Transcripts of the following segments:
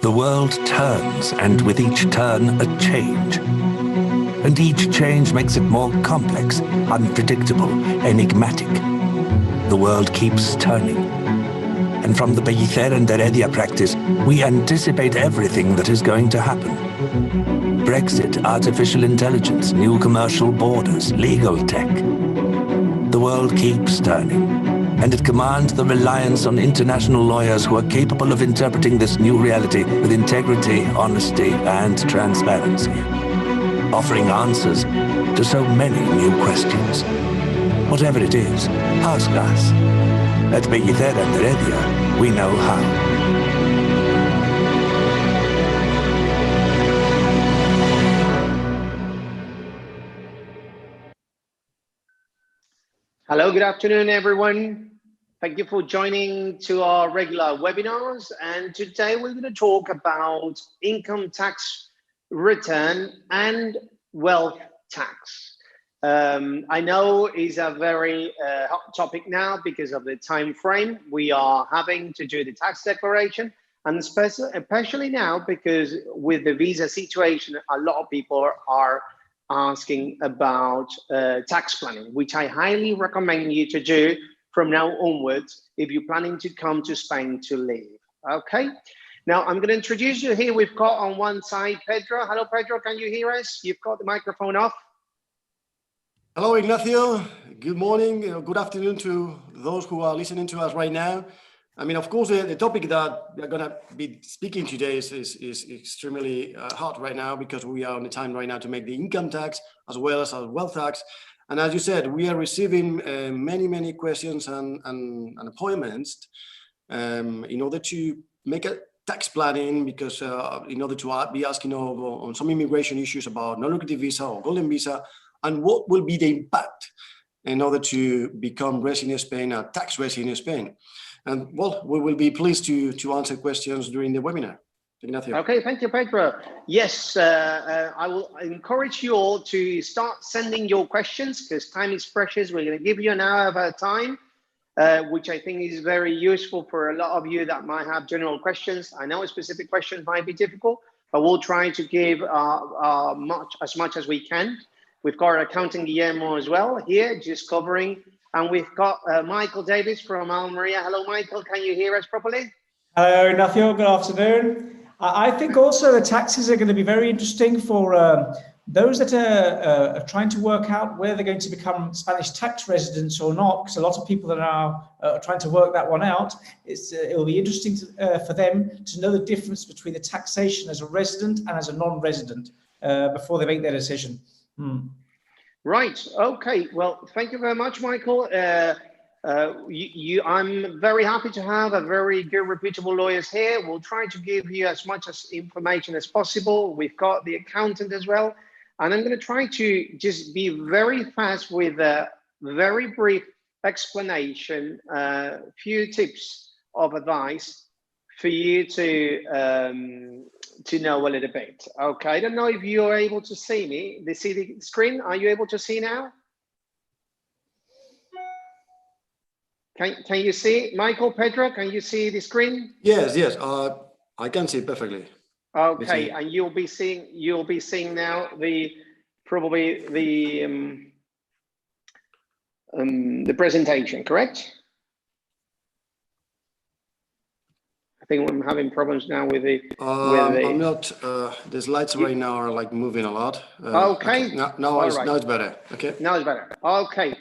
The world turns, and with each turn, a change. And each change makes it more complex, unpredictable, enigmatic. The world keeps turning. And from the Pellicer and Heredia practice, we anticipate everything that is going to happen. Brexit, artificial intelligence, new commercial borders, legal tech. The world keeps turning, and it commands the reliance on international lawyers who are capable of interpreting this new reality with integrity, honesty, and transparency, offering answers to so many new questions. Whatever it is, ask us. At Pellicer and Heredia, we know how. Hello, good afternoon, everyone. Thank you for joining to our regular webinars. And today we're going to talk about income tax return and wealth tax. I know it's a very hot topic now because of the time frame we are having to do the tax declaration, and especially now because with the visa situation, a lot of people are asking about tax planning, which I highly recommend you to do from now onwards if you're planning to come to Spain to live. Okay, now I'm going to introduce you here. We've got on one side Pedro. Hello, Pedro, can you hear us? You've got the microphone off. Hello, Ignacio. Good morning, good afternoon to those who are listening to us right now. I mean, of course, the topic that we're going to be speaking today is extremely hot right now because we are on the time right now to make the income tax as well as our wealth tax. And as you said, we are receiving many questions and appointments in order to make a tax planning, because in order to be asking on some immigration issues about non-lucrative visa or golden visa, and what will be the impact in order to become resident in Spain, a tax resident in Spain. And well, we will be pleased to answer questions during the webinar. Ignacio. Okay, thank you, Pedro. Yes, I will encourage you all to start sending your questions because time is precious. We're going to give you an hour of our time, which I think is very useful for a lot of you that might have general questions. I know specific questions might be difficult, but we'll try to give as much as we can. We've got our accountant Guillermo as well here, just covering. And we've got Michael Davies from Almeria. Hello, Michael. Can you hear us properly? Hello, Ignacio. Good afternoon. I think also the taxes are going to be very interesting for those that are trying to work out whether they're going to become Spanish tax residents or not, because a lot of people that are trying to work that one out. It will be interesting for them to know the difference between the taxation as a resident and as a non-resident before they make their decision. Right. Okay. Well, thank you very much, Michael. I'm very happy to have a very good, reputable lawyers here. We'll try to give you as much information as possible. We've got the accountant as well. And I'm going to try to just be very fast with a very brief explanation, a few tips of advice for you to know a little bit. Okay, I don't know if you're able to see me. See the screen? Are you able to see now? Can you see, Michael, Pedro? Can you see the screen? Yes. I can see perfectly. Okay, and you'll be seeing now probably the presentation, correct? I think I'm having problems now with the. I'm not. The slides right now are like moving a lot. Okay. Now it's better. Okay. Now it's better. Okay.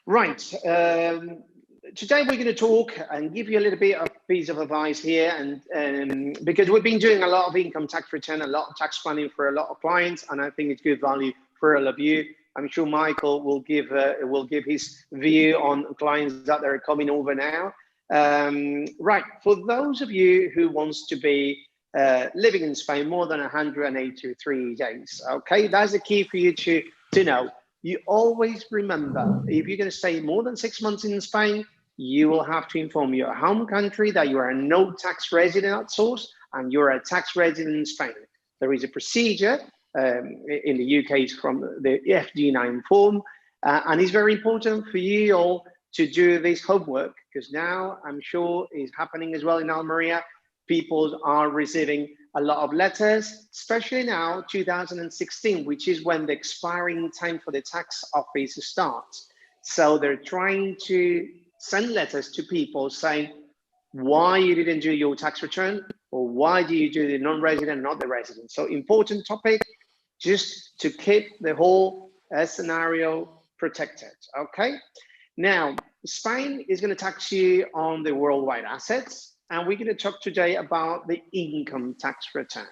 Right. Today we're going to talk and give you a little bit of piece of advice here, and because we've been doing a lot of income tax return, a lot of tax planning for a lot of clients, and I think it's good value for all of you. I'm sure Michael will give his view on clients that are coming over now. Right, for those of you who wants to be living in Spain more than 183 days, okay, that's the key for you to know. You always remember, if you're going to stay more than 6 months in Spain, you will have to inform your home country that you are a no tax resident at source and you're a tax resident in Spain. There is a procedure in the UK, it's from the FD9 form, and it's very important for you all to do this homework, because now I'm sure it's happening as well in Almeria. people are receiving a lot of letters, especially now, 2016, which is when the expiring time for the tax office starts. So they're trying to send letters to people saying why you didn't do your tax return, or why do you do the non-resident, not the resident. So important topic, just to keep the whole scenario protected, okay? Now, Spain is going to tax you on the worldwide assets, and we're going to talk today about the income tax return.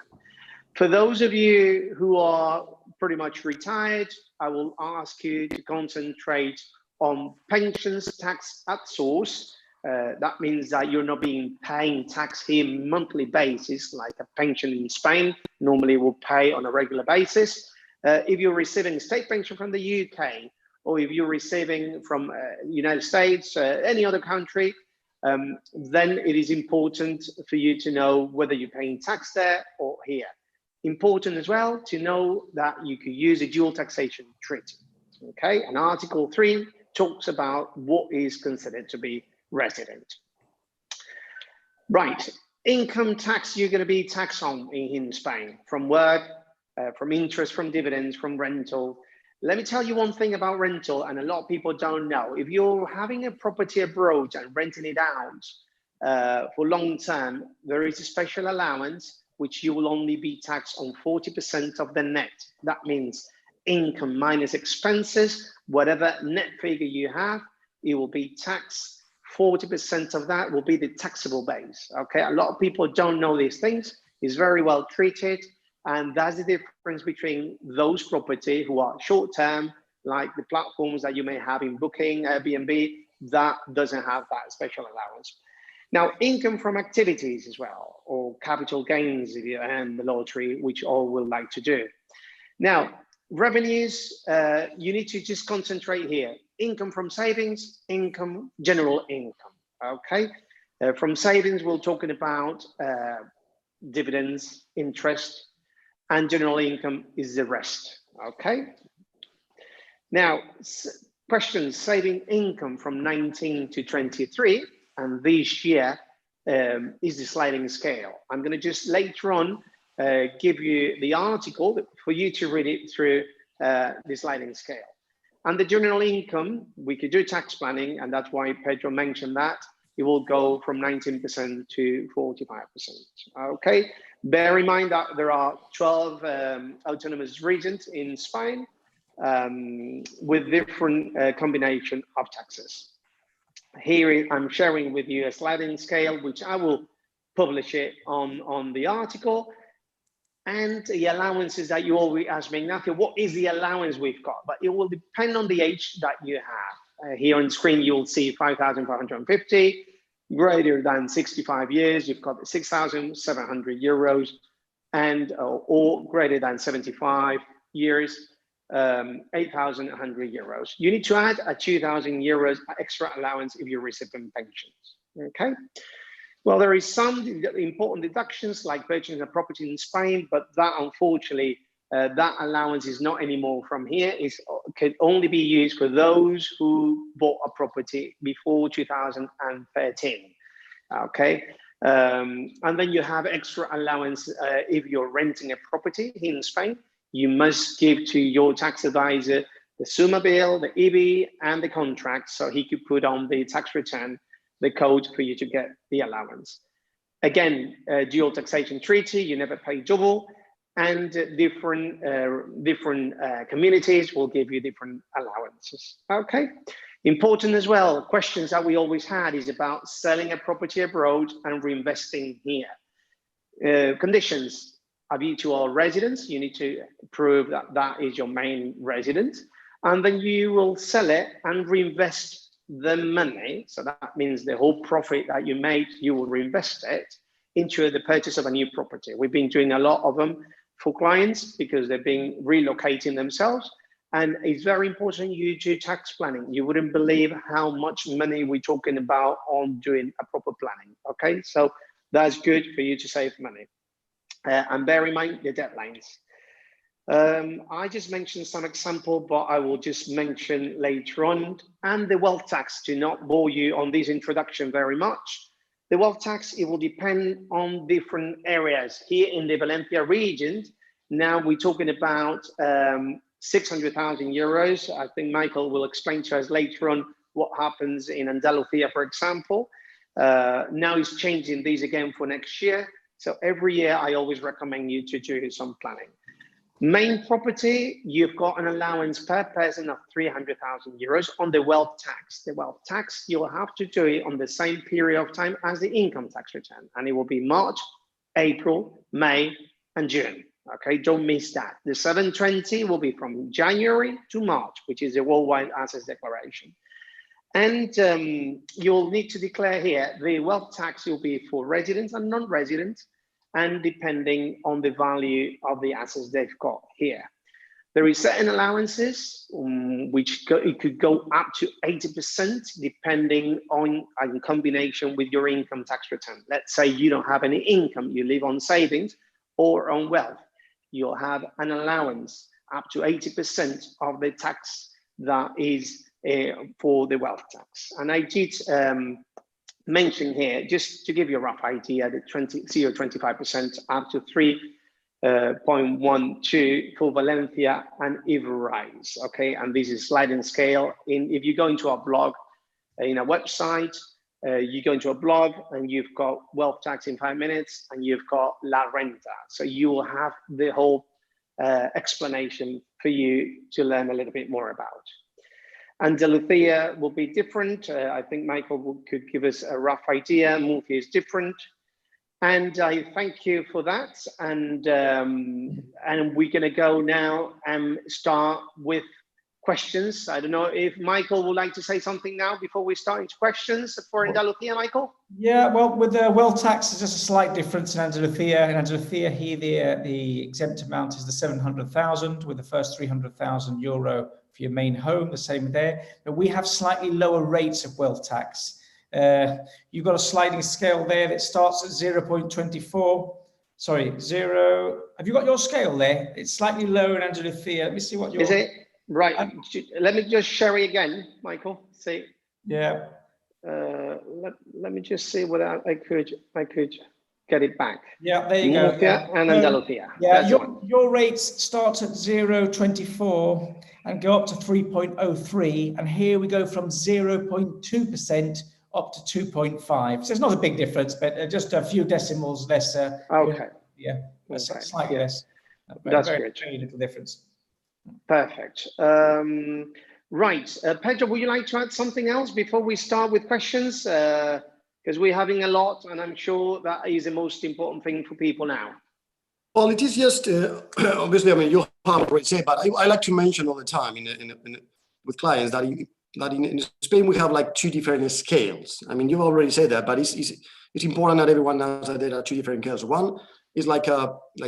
For those of you who are pretty much retired, I will ask you to concentrate on pensions tax at source. That means that you're not being paying tax here monthly basis, like a pension in Spain normally will pay on a regular basis. If you're receiving state pension from the UK, or if you're receiving from United States, any other country, then it is important for you to know whether you're paying tax there or here. Important as well to know that you could use a dual taxation treaty, okay? And Article 3 talks about what is considered to be resident. Right, income tax you're going to be taxed on in Spain, from work, from interest, from dividends, from rental. Let me tell you one thing about rental, and a lot of people don't know. If you're having a property abroad and renting it out for long term, there is a special allowance which you will only be taxed on 40% of the net. That means income minus expenses, whatever net figure you have, it will be taxed. 40% of that will be the taxable base. Okay, a lot of people don't know these things. It's very well treated. And that's the difference between those property who are short-term, like the platforms that you may have in Booking, Airbnb, that doesn't have that special allowance. Now, income from activities as well, or capital gains if you earn the lottery, which all will like to do. Now, revenues, you need to just concentrate here. Income from savings, income, general income, okay? From savings, we're talking about dividends, interest, and general income is the rest, okay? Now, questions, saving income from 19 to 23, and this year is the sliding scale. I'm gonna just later on give you the article for you to read it through the sliding scale. And the general income, we could do tax planning, and that's why Pedro mentioned that. It will go from 19% to 45%, okay? Bear in mind that there are 12 autonomous regions in Spain with different combination of taxes. Here I'm sharing with you a sliding scale, which I will publish it on the article. And the allowances that you always ask me, Ignacio, what is the allowance we've got? But it will depend on the age that you have. Here on screen, you'll see 5,550, greater than 65 years, you've got 6,700 euros, and or greater than 75 years, 8,100 euros. You need to add a 2,000 euros extra allowance if you're receiving pensions, okay? Well, there is some important deductions like purchasing a property in Spain, but that unfortunately, that allowance is not anymore from here. It can only be used for those who bought a property before 2013, okay? And then you have extra allowance if you're renting a property here in Spain. You must give to your tax advisor the SUMA bill, the EB, and the contract, so he could put on the tax return the code for you to get the allowance. Again, dual taxation treaty, you never pay double, and different communities will give you different allowances, okay? Important as well, questions that we always had is about selling a property abroad and reinvesting here. Conditions, habitual residence, you need to prove that that is your main residence, and then you will sell it and reinvest the money, so that means the whole profit that you made, you will reinvest it into the purchase of a new property. We've been doing a lot of them for clients because they've been relocating themselves, and it's very important you do tax planning. You wouldn't believe how much money we're talking about on doing a proper planning, okay? So that's good for you to save money. And bear in mind the deadlines. I just mentioned some example, but I will just mention later on. And the wealth tax, to not bore you on this introduction very much. The wealth tax, it will depend on different areas. Here in the Valencia region, now we're talking about 600,000 euros. I think Michael will explain to us later on what happens in Andalusia, for example. Now he's changing these again for next year. So every year, I always recommend you to do some planning. Main property, you've got an allowance per person of 300,000 euros on the wealth tax. The wealth tax, you'll have to do it on the same period of time as the income tax return. And it will be March, April, May, and June. Okay, don't miss that. The 720 will be from January to March, which is the worldwide assets declaration. And you'll need to declare here, the wealth tax will be for residents and non-residents, and depending on the value of the assets they've got here. There is certain allowances, it could go up to 80%, depending on in combination with your income tax return. Let's say you don't have any income, you live on savings or on wealth. You'll have an allowance up to 80% of the tax that is for the wealth tax. And I did mention here, just to give you a rough idea, the 25% up to 3.12 for Valencia and Heredia. Okay, and this is sliding scale. If you go into our blog, in a website, you go into a blog and you've got wealth tax in 5 minutes and you've got La Renta. So you will have the whole explanation for you to learn a little bit more about. Andalusia will be different. I think Michael could give us a rough idea. Murcia is different. And I thank you for that. And we're going to go now and start with questions. I don't know if Michael would like to say something now before we start into questions for Andalusia, Michael? Yeah, well, with the wealth tax, there's just a slight difference in Andalusia. In Andalusia, here the exempt amount is the 700,000, with the first 300,000 euro for your main home, the same there. But we have slightly lower rates of wealth tax. You've got a sliding scale there that starts at 0.24. Sorry, zero. Have you got your scale there? It's slightly lower in Andalusia. Let me see what your... Is it? Right. Let me just share it again, Michael. See. Yeah. Let me just see whether I could get it back. Yeah, there you go. Yeah. And Andalusia. Yeah, your rates start at 0.24 and go up to 3.03. And here we go from 0.2% up to 2.5. So it's not a big difference, but just a few decimals less. Okay. Yeah, okay. Slightly less. That's very, good. very little difference. Perfect. Right. Pedro, would you like to add something else before we start with questions? Because we're having a lot, and I'm sure that is the most important thing for people now. Well, it is just, obviously, I mean, you have already said, but I like to mention all the time with clients that in Spain, we have like two different scales. I mean, you've already said that, but it's important that everyone knows that there are two different scales. One is like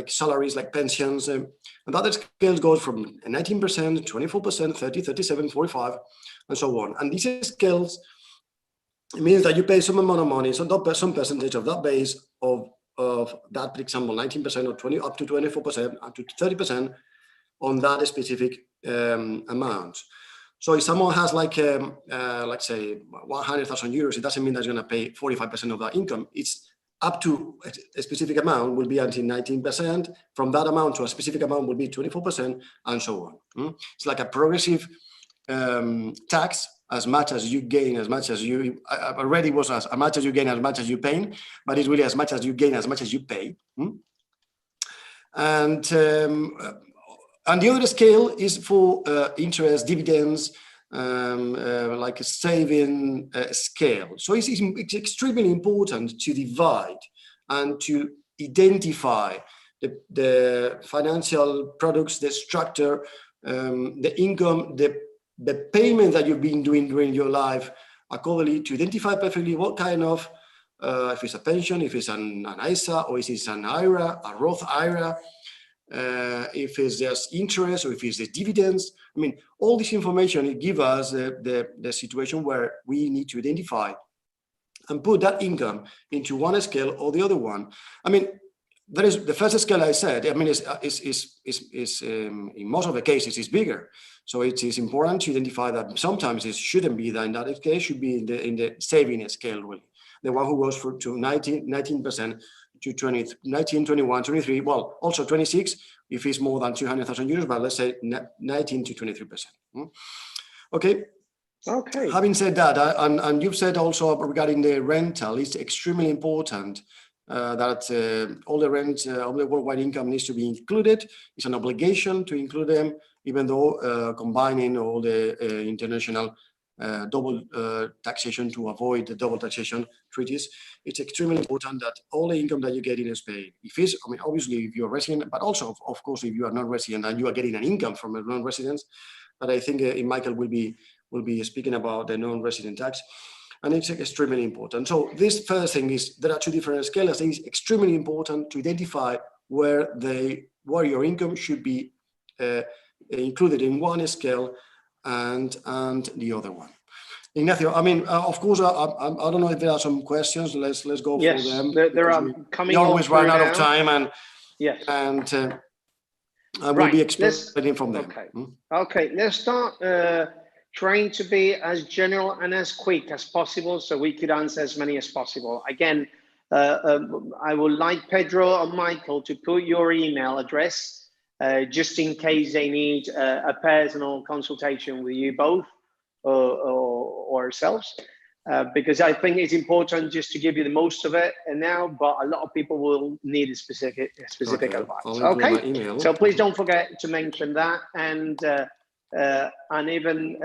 salaries, like pensions, and the other scale goes from 19%, 24%, 30, 37, 45, and so on. And these scales, it means that you pay some amount of money, some percentage of that base of that, for example, 19% or 20, up to 24%, up to 30% on that specific amount. So if someone has like, let's say 100,000 euros, it doesn't mean that he's going to pay 45% of that income. It's up to a specific amount will be until 19%. From that amount to a specific amount will be 24%, and so on. It's like a progressive tax. As much as you gain, as much as you already was as much as you gain, as much as you pay, but it's really as much as you gain, as much as you pay. And the other scale is for interest, dividends, like a saving scale. So it's extremely important to divide and to identify the financial products, the structure, the income, the payment that you've been doing during your life, accordingly, to identify perfectly what kind of, if it's a pension, if it's an ISA, or if it's an IRA, a Roth IRA, if it's just interest, or if it's the dividends. I mean, all this information, it gives us the situation where we need to identify and put that income into one scale or the other one. I mean, there is the first scale I said, I mean, is in most of the cases is bigger. So it is important to identify that sometimes it shouldn't be that in that case, should be in the saving scale really. the one who goes to 19% to 20, 19, 21, 23, well, also 26 if it's more than 200,000 euros, but let's say 19 to 23%. Okay. Okay. Having said that, and you've said also regarding the rental, it's extremely important that all the rent, all the worldwide income needs to be included. It's an obligation to include them, even though combining all the international double taxation to avoid the double taxation treaties, it's extremely important that all the income that you get in Spain, if it's, I mean, obviously if you're resident, but also of course if you are not resident and you are getting an income from a non-resident, but I think Michael will be speaking about the non-resident tax, and it's extremely important. So this first thing is there are two different scales. I think it's extremely important to identify where your income should be included in one scale and the other one. Ignacio, I mean, of course, I don't know if there are some questions. Let's go for them. There are coming. We always run out of time, and yes, and I will be explaining from them. Okay, okay. Let's start trying to be as general and as quick as possible, so we could answer as many as possible. Again, I would like Pedro or Michael to put your email address, just in case they need a personal consultation with you both or ourselves, because I think it's important just to give you the most of it now, but a lot of people will need a specific advice. Okay, so please don't forget to mention that, and even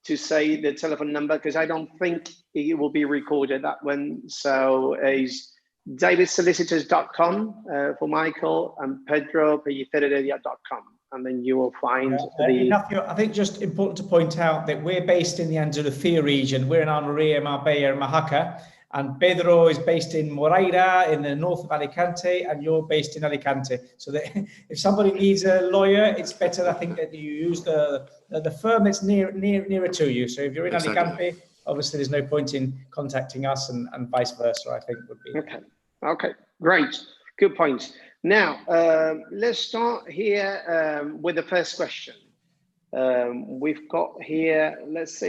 to say the telephone number, because I don't think it will be recorded, that one. So is daviessolicitors.com for Michael, and Pedro Heredia.com, and then you will find Ignacio, I think just important to point out that we're based in the Andalucía region. We're in Almería, Marbella, and Oaxaca, and Pedro is based in Moreira in the north of Alicante, and you're based in Alicante. So that if somebody needs a lawyer, it's better, I think, that you use the firm that's nearer to you. So if you're in Alicante, obviously there's no point in contacting us, and vice versa, I think would be. Okay, great, good point. Now, let's start here with the first question. We've got here, let's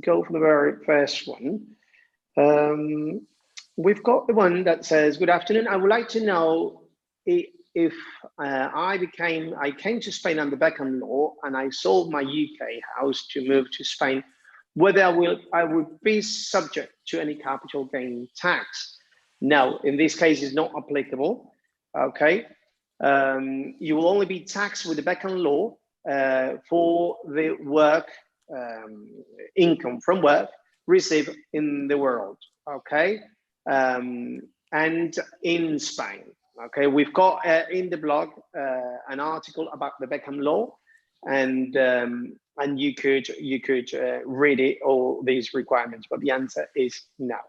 go for the very first one. We've got the one that says, good afternoon. I would like to know if I came to Spain under Beckham law and I sold my UK house to move to Spain, whether I would be subject to any capital gain tax. No, in this case, it's not applicable. Okay, you will only be taxed with the Beckham law for the work income from work received in the world. Okay, and in Spain. Okay, we've got in the blog an article about the Beckham law, and you could read it, all these requirements, but the answer is no.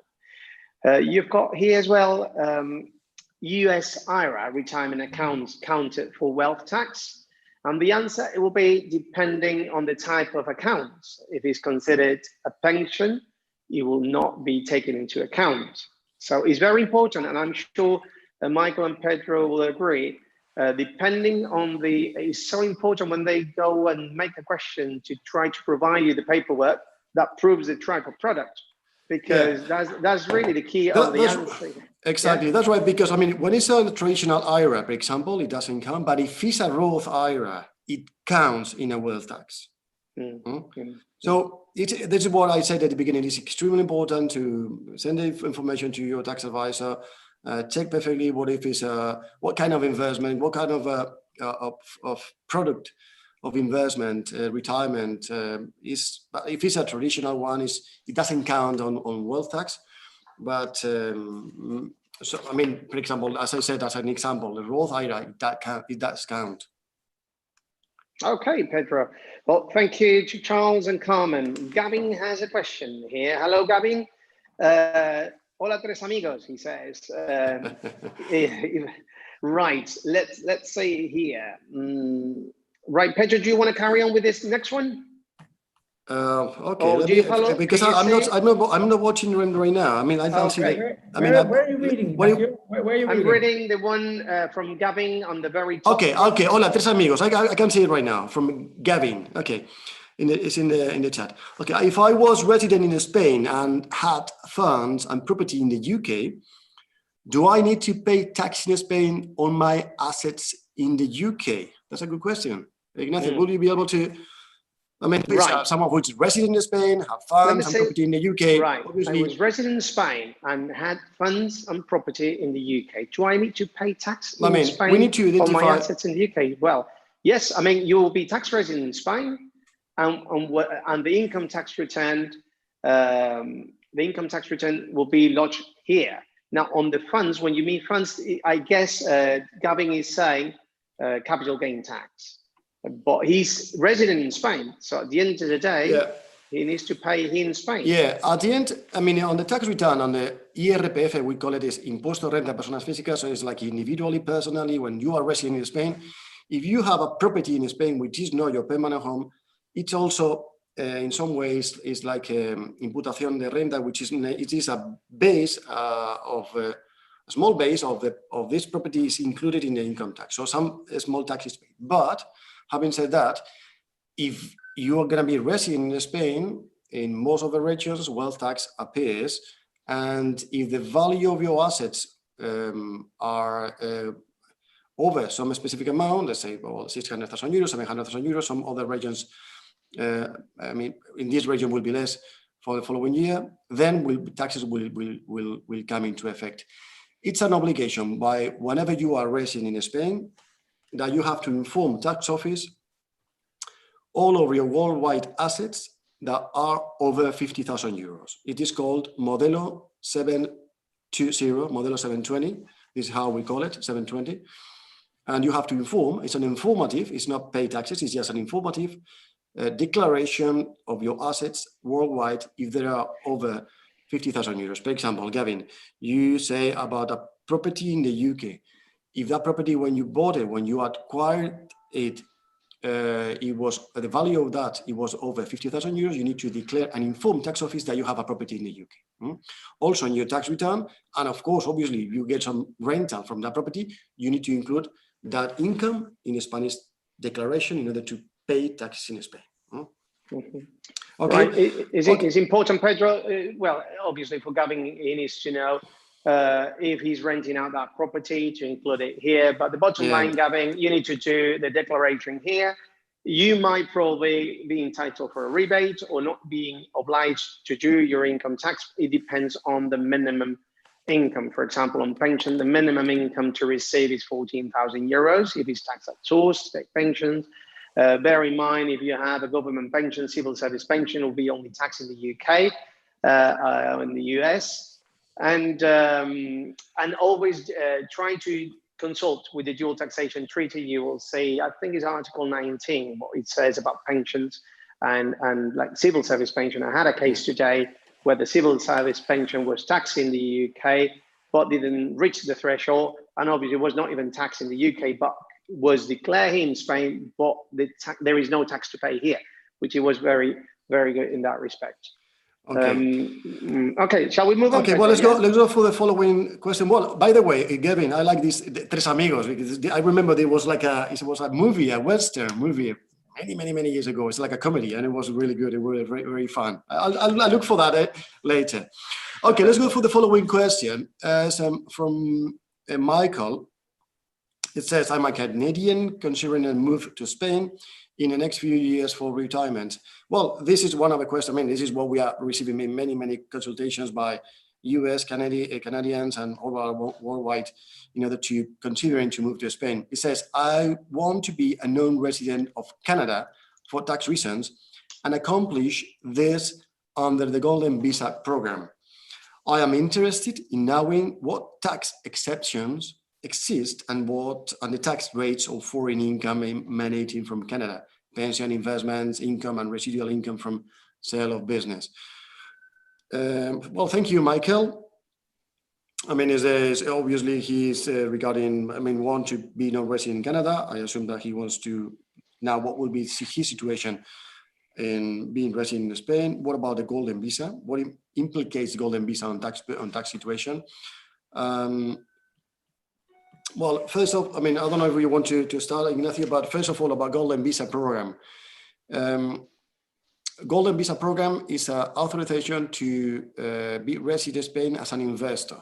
You've got here as well US IRA retirement accounts counted for wealth tax, and the answer, it will be depending on the type of accounts. If it's considered a pension, it will not be taken into account. So it's very important, and I'm sure Michael and Pedro will agree, depending on it's so important when they go and make a question to try to provide you the paperwork that proves the type of product, because that's really the key of the answer. Exactly, that's right, because I mean, when it's a traditional IRA, for example, it doesn't count, but if it's a Roth IRA, it counts in a wealth tax. So this is what I said at the beginning. It's extremely important to send the information to your tax advisor, check perfectly what kind of investment, what kind of product of investment, retirement is. But if it's a traditional one, it doesn't count on wealth tax. But so I mean, for example, as I said, as an example, the Roth IRA, it does count. Okay, Pedro. Well, thank you to Charles and Carmen. Gavin has a question here. Hello, Gavin. Hola, tres amigos, he says. Right, let's say here. Right, Pedro, do you want to carry on with this next one? Okay. Because I'm not watching them right now. I mean, I don't see that. Where are you reading? Where are you reading? I'm reading the one from Gavin on the very top. Okay. Hola, tres amigos. I can see it right now from Gavin. Okay. It's in the chat. Okay, if I was resident in Spain and had funds and property in the UK, do I need to pay tax in Spain on my assets in the UK? That's a good question. Ignacio, will you be able to? I mean, someone who's resident in Spain, have funds and property in the UK. Right. Obviously, I was resident in Spain and had funds and property in the UK. Do I need to pay tax in Spain we need to identify on my assets in the UK? Well, yes. I mean, you will be tax resident in Spain, and the income tax return, will be lodged here. Now, on the funds, when you mean funds, I guess Gavin is saying capital gain tax. But he's resident in Spain, so at the end of the day, he needs to pay here in Spain. Yeah, at the end, I mean, on the tax return, on the IRPF, we call it is Impuesto Renta Personas Físicas, so it's like individually, personally, when you are resident in Spain. If you have a property in Spain, which is not your permanent home, it's also, in some ways, is like imputación de renta, which is a base a small base of this property is included in the income tax. So some small tax is paid. But having said that, if you are going to be resident in Spain, in most of the regions, wealth tax appears. And if the value of your assets are over some specific amount, let's say, well, 600,000 euros, 700,000 euros, some other regions, I mean, in this region will be less for the following year, then taxes will come into effect. It's an obligation by whenever you are resident in Spain that you have to inform tax office all of your worldwide assets that are over 50,000 euros. It is called Modelo 720, Modelo 720. This is how we call it, 720. And you have to inform, it's an informative, it's not pay taxes, it's just an informative declaration of your assets worldwide if they are over 50,000 euros. For example, Gavin, you say about a property in the UK. If that property, when you bought it, when you acquired it, it was the value of that, it was over 50,000 euros, you need to declare and inform tax office that you have a property in the UK. Also in your tax return, and of course, obviously, if you get some rental from that property, you need to include that income in a Spanish declaration in order to pay taxes in Spain. Okay. Right. Is important, Pedro? Well, obviously for Gavin, he needs to know if he's renting out that property to include it here. But the bottom line, Gavin, you need to do the declaration here. You might probably be entitled for a rebate or not being obliged to do your income tax. It depends on the minimum income. For example, on pension, the minimum income to receive is 14,000 euros if it's taxed at source, state pensions. Bear in mind, if you have a government pension, civil service pension will be only taxed in the UK, in the US. And always try to consult with the dual taxation treaty. You will see, I think it's Article 19, what it says about pensions and like civil service pension. I had a case today where the civil service pension was taxed in the UK, but didn't reach the threshold, and obviously was not even taxed in the UK, but was declared here in Spain, but there is no tax to pay here, which it was very, very good in that respect. Okay. Okay, shall we move on? Okay, well, let's go for the following question. Well, by the way, Gavin, I like this Tres Amigos, because I remember there was like it was a movie, a Western movie, many years ago. It's like a comedy, and it was really good. It was very, very fun. I'll look for that later. Okay, let's go for the following question. From Michael. It says, I'm a Canadian considering a move to Spain in the next few years for retirement. Well, this is one of the questions. I mean, this is what we are receiving many consultations by US, Canadians, and all worldwide in order to considering to move to Spain. It says, I want to be a non-resident of Canada for tax reasons and accomplish this under the Golden Visa program. I am interested in knowing what tax exceptions exist and the tax rates of foreign income emanating from Canada, pension, investments, income, and residual income from sale of business. Well, thank you, Michael. I mean, obviously he's regarding, I mean, want to be non-resident in Canada. I assume that he wants to, now what will be his situation in being resident in Spain? What about the Golden Visa? What implicates the Golden Visa on tax situation? Well, first off, I mean, I don't know if we want to start, Ignacio, but first of all, about Golden Visa program. Golden Visa program is an authorization to be resident in Spain as an investor.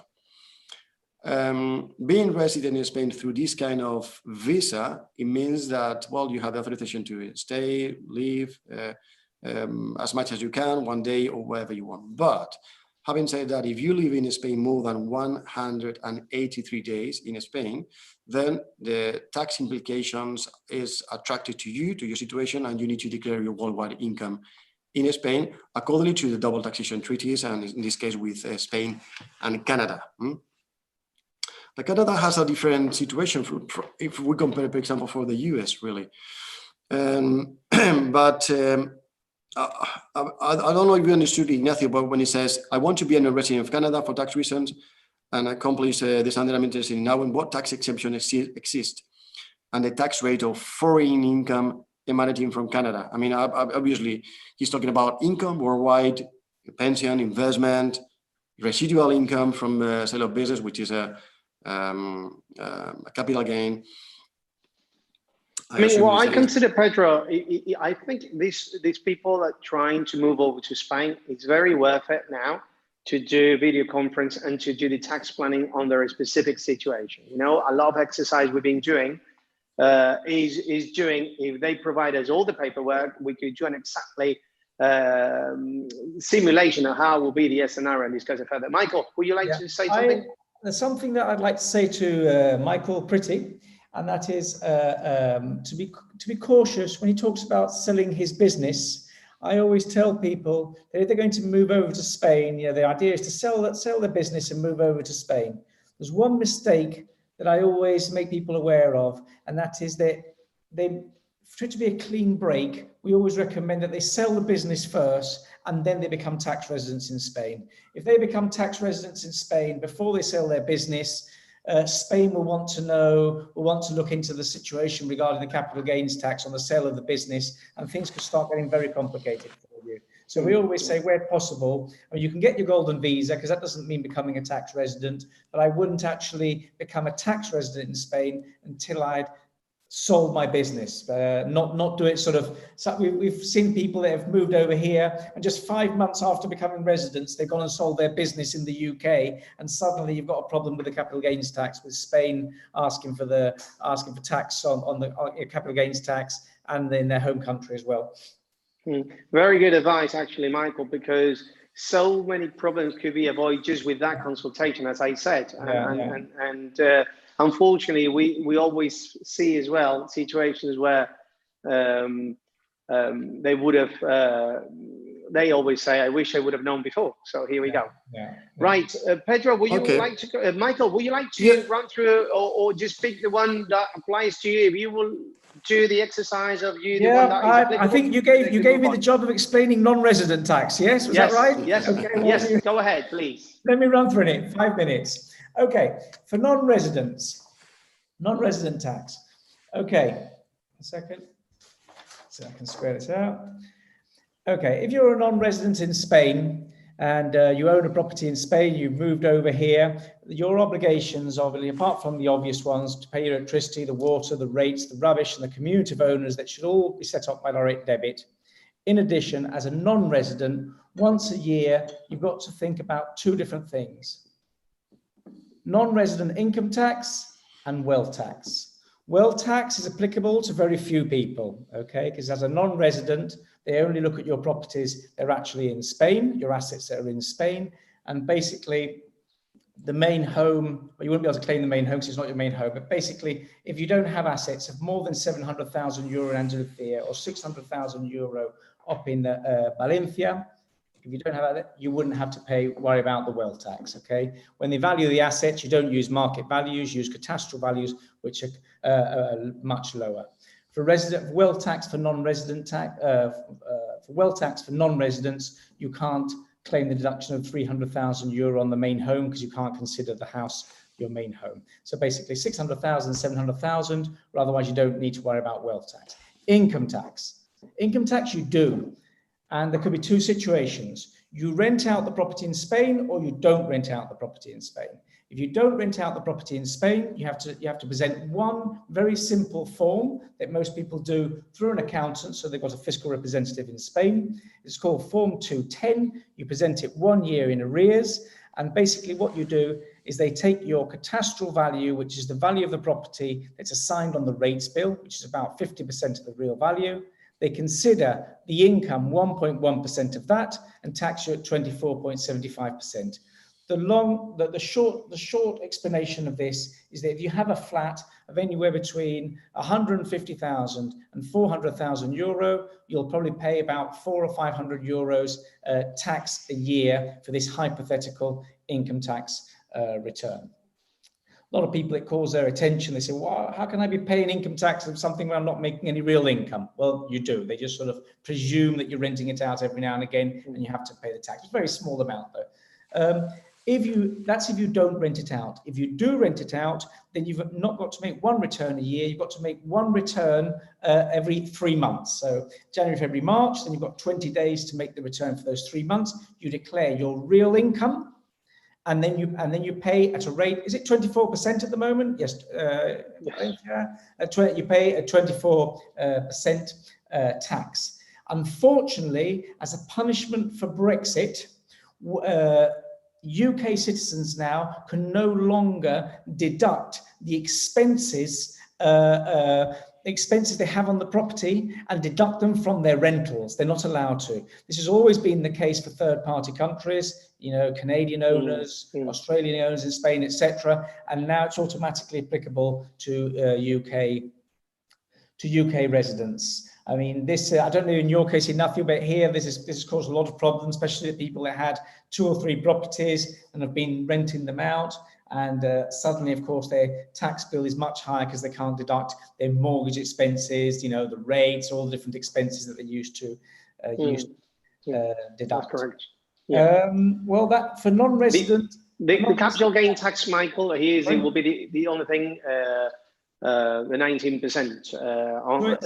Being resident in Spain through this kind of visa, it means that, well, you have the authorization to stay, live as much as you can, one day or wherever you want. But having said that, if you live in Spain more than 183 days in Spain, then the tax implications is attracted to you, to your situation, and you need to declare your worldwide income in Spain according to the double taxation treaties, and in this case with Spain and Canada. Canada has a different situation if we compare, for example, for the US, really. But I don't know if you understood Ignacio, but when he says, I want to be a resident of Canada for tax reasons and accomplish this under I'm interested in now, and what tax exemption exists and the tax rate of foreign income emanating from Canada. I mean, obviously, he's talking about income worldwide, pension, investment, residual income from sale of business, which is a capital gain. I mean, what I consider, Pedro, I think these people are trying to move over to Spain. It's very worth it now to do video conference and to do the tax planning on their specific situation. You know, a lot of exercise we've been doing is doing, if they provide us all the paperwork, we could do an exactly simulation of how will be the scenario and discuss it further. Michael, would you like to say something? There's something that I'd like to say to Michael Pretty, and that is to be cautious when he talks about selling his business. I always tell people that if they're going to move over to Spain, you know, the idea is to sell their business and move over to Spain. There's one mistake that I always make people aware of, and that is that for it to be a clean break, we always recommend that they sell the business first and then they become tax residents in Spain. If they become tax residents in Spain before they sell their business, Spain will want to look into the situation regarding the capital gains tax on the sale of the business, and things could start getting very complicated for you. So we always say, where possible, you can get your golden visa, because that doesn't mean becoming a tax resident, but I wouldn't actually become a tax resident in Spain until I'd sold my business, not do it sort of. So we've seen people that have moved over here and just 5 months after becoming residents, they've gone and sold their business in the UK, and suddenly you've got a problem with the capital gains tax, with Spain asking for tax on the capital gains tax, and in their home country as well. Very good advice, actually, Michael, because so many problems could be avoided just with that consultation, as I said. Unfortunately, we always see as well situations where they would have. They always say, "I wish I would have known before." So here we go. Right, Pedro, would you like to? Michael, would you like to run through, or just pick the one that applies to you? If you will do the exercise of you, the one that is applicable. I think you gave me the job of explaining non-resident tax. Yes, was that right? Yes. Okay, yes. Go ahead, please. Let me run through it. 5 minutes. Okay, for non-residents, non-resident tax. Okay, a second, so I can square this out. Okay, if you're a non-resident in Spain and you own a property in Spain, you've moved over here, your obligations, obviously, apart from the obvious ones, to pay your electricity, the water, the rates, the rubbish, and the community of owners, that should all be set up by direct debit. In addition, as a non-resident, once a year, you've got to think about 2 different things: non-resident income tax and wealth tax. Wealth tax is applicable to very few people, okay? Because as a non-resident, they only look at your properties, they're actually in Spain, your assets that are in Spain, and basically the main home, well, you wouldn't be able to claim the main home because it's not your main home, but basically, if you don't have assets of more than 700,000 euro in Andalusia or 600,000 euro up in Valencia, if you don't have that, you wouldn't have to worry about the wealth tax, okay? When they value the assets, you don't use market values, use cadastral values, which are much lower. For wealth tax for non-resident tax, for wealth tax for non-residents, you can't claim the deduction of 300,000 euro on the main home because you can't consider the house your main home. So basically 600,000, 700,000, or otherwise you don't need to worry about wealth tax. Income tax. Income tax you do. And there could be 2 situations. You rent out the property in Spain or you don't rent out the property in Spain. If you don't rent out the property in Spain, you have to present one very simple form that most people do through an accountant, so they've got a fiscal representative in Spain. It's called Form 210. You present it 1 year in arrears, and basically what you do is they take your cadastral value, which is the value of the property that's assigned on the rates bill, which is about 50% of the real value. They consider the income 1.1% of that and tax you at 24.75%. The short explanation of this is that if you have a flat of anywhere between 150,000 and 400,000 euro, you'll probably pay about 400 or 500 euros tax a year for this hypothetical income tax return. A lot of people, it calls their attention. They say, well, how can I be paying income tax on something where I'm not making any real income? Well, you do. They just sort of presume that you're renting it out every now and again and you have to pay the tax. It's a very small amount though. That's if you don't rent it out. If you do rent it out, then you've not got to make one return a year. You've got to make one return every 3 months. So January, February, March, then you've got 20 days to make the return for those 3 months. You declare your real income, and then you pay at a rate. Is it 24% at the moment? Yes. You pay a 24% tax. Unfortunately, as a punishment for Brexit, UK citizens now can no longer deduct the expenses they have on the property and deduct them from their rentals. They're not allowed to. This has always been the case for third-party countries, you know, Canadian owners, Australian owners in Spain, etc. And now it's automatically applicable to UK residents. I mean, this, I don't know in your case, Ignacio, but here this has caused a lot of problems, especially the people that had 2 or 3 properties and have been renting them out. And suddenly, of course, their tax bill is much higher because they can't deduct their mortgage expenses, you know, the rates, all the different expenses that they used to deduct. That's correct. Yeah. Well, that for non-resident... The capital gain tax, Michael, here it will be the only thing, the 19% on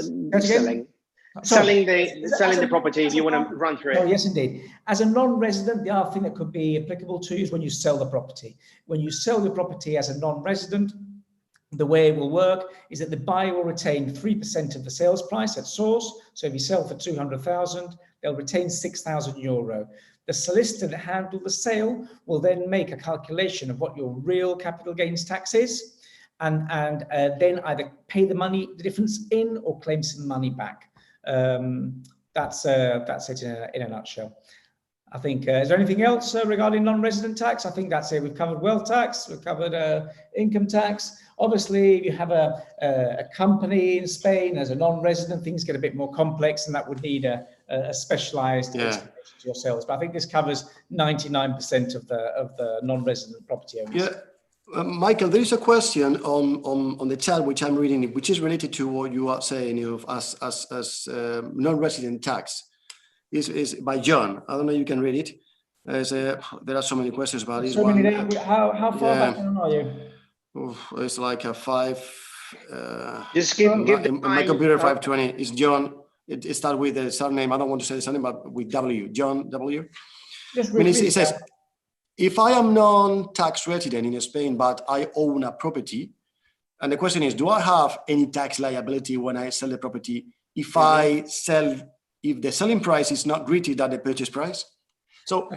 selling the property, if you want to run through it. Oh, yes, indeed. As a non-resident, the other thing that could be applicable to you is when you sell the property. When you sell the property as a non-resident, the way it will work is that the buyer will retain 3% of the sales price at source. So if you sell for 200,000, they'll retain 6,000 euro. The solicitor that handled the sale will then make a calculation of what your real capital gains tax is, and then either pay the difference in or claim some money back. That's it in a nutshell. I think, is there anything else regarding non-resident tax? I think that's it. We've covered wealth tax, we've covered income tax. Obviously, if you have a company in Spain as a non-resident, things get a bit more complex, and that would need a specialized explanation to yourselves. But I think this covers 99% of the non-resident property owners. Yeah. Michael, there is a question on the chat which I'm reading, which is related to what you are saying as non-resident tax. Is by John. I don't know if you can read it. There are so many questions about this one. How far back are you? It's like a 5. Just give my computer 520. It's John. It starts with the surname. I don't want to say the surname, but with W. John W. It says, if I am non-tax resident in Spain, but I own a property, and the question is, do I have any tax liability when I sell the property if if the selling price is not greater than the purchase price? So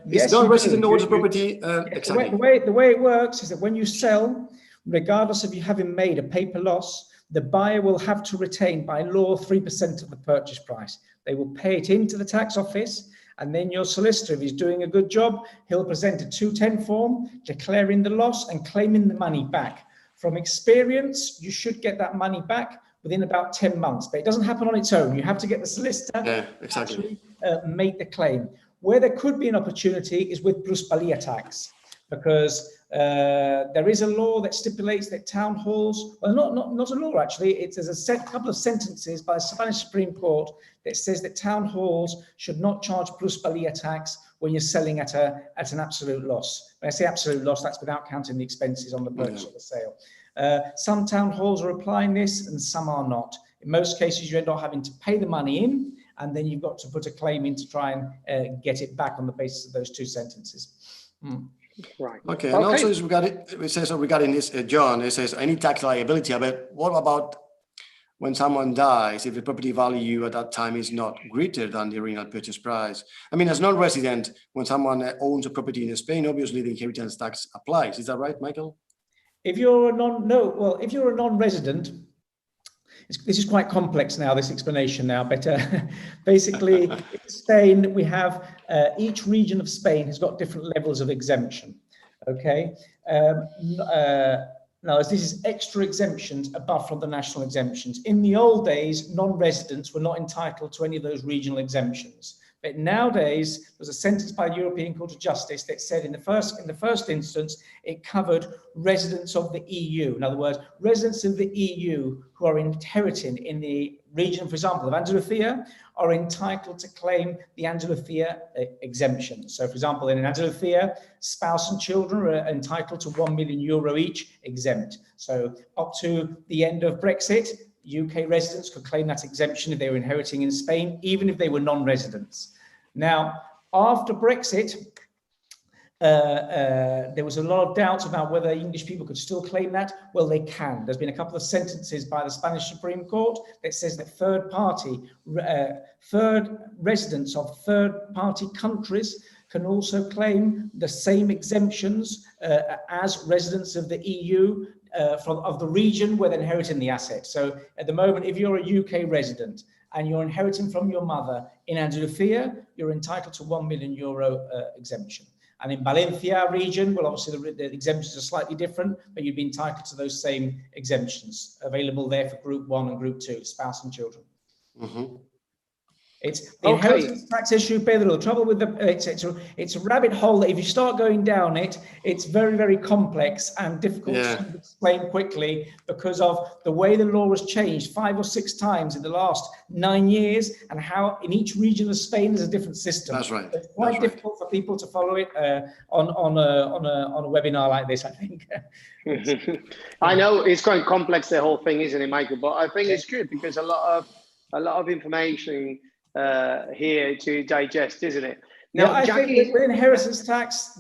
it's non-resident owns the property. Exactly. The way it works is that when you sell, regardless of you having made a paper loss, the buyer will have to retain by law 3% of the purchase price. They will pay it into the tax office, and then your solicitor, if he's doing a good job, he'll present a 210 form declaring the loss and claiming the money back. From experience, you should get that money back within about 10 months, but it doesn't happen on its own. You have to get the solicitor to actually make the claim. Where there could be an opportunity is with plusvalía tax, because there is a law that stipulates that town halls, well, not a law actually, there's a couple of sentences by the Spanish Supreme Court that says that town halls should not charge plusvalía tax when you're selling at an absolute loss. When I say absolute loss, that's without counting the expenses on the purchase or the sale. Some town halls are applying this and some are not. In most cases, you end up having to pay the money in and then you've got to put a claim in to try and get it back on the basis of those two sentences. Right. Okay, and also it says regarding this, John, it says any tax liability, but what about when someone dies, if the property value at that time is not greater than the original purchase price? I mean, as non-resident, when someone owns a property in Spain, obviously the inheritance tax applies. Is that right, Michael? If you're if you're a non-resident, this is quite complex now, this explanation now, but basically in Spain, we have each region of Spain has got different levels of exemption, okay? Now, as this is extra exemptions above from the national exemptions. In the old days, non-residents were not entitled to any of those regional exemptions. But nowadays, there's a sentence by the European Court of Justice that said in the first instance, it covered residents of the EU. In other words, residents of the EU who are inheriting in the region, for example, of Andalusia, are entitled to claim the Andalusia exemption. So, for example, in Andalusia, spouse and children are entitled to €1 million each exempt. So, up to the end of Brexit, UK residents could claim that exemption if they were inheriting in Spain, even if they were non-residents. Now, after Brexit, there was a lot of doubts about whether English people could still claim that. Well, they can. There's been a couple of sentences by the Spanish Supreme Court that says that third residents of third-party countries can also claim the same exemptions as residents of the EU of the region where they're inheriting the asset. So at the moment, if you're a UK resident and you're inheriting from your mother in Andalusia, you're entitled to €1 million exemption. And in Valencia region, well, obviously the exemptions are slightly different, but you'd be entitled to those same exemptions available there for Group 1 and Group 2, spouse and children. Mm-hmm. It's the inheritance tax issue, Pedro. The trouble with it's a rabbit hole that if you start going down it, it's very, very complex and difficult to explain quickly because of the way the law has changed 5 or 6 times in the last 9 years, and how in each region of Spain there's a different system. That's right. It's quite difficult for people to follow it on a webinar like this, I think. I know it's quite complex, the whole thing, isn't it, Michael? But I think it's good because a lot of information here to digest, isn't it? Now, I think with inheritance tax,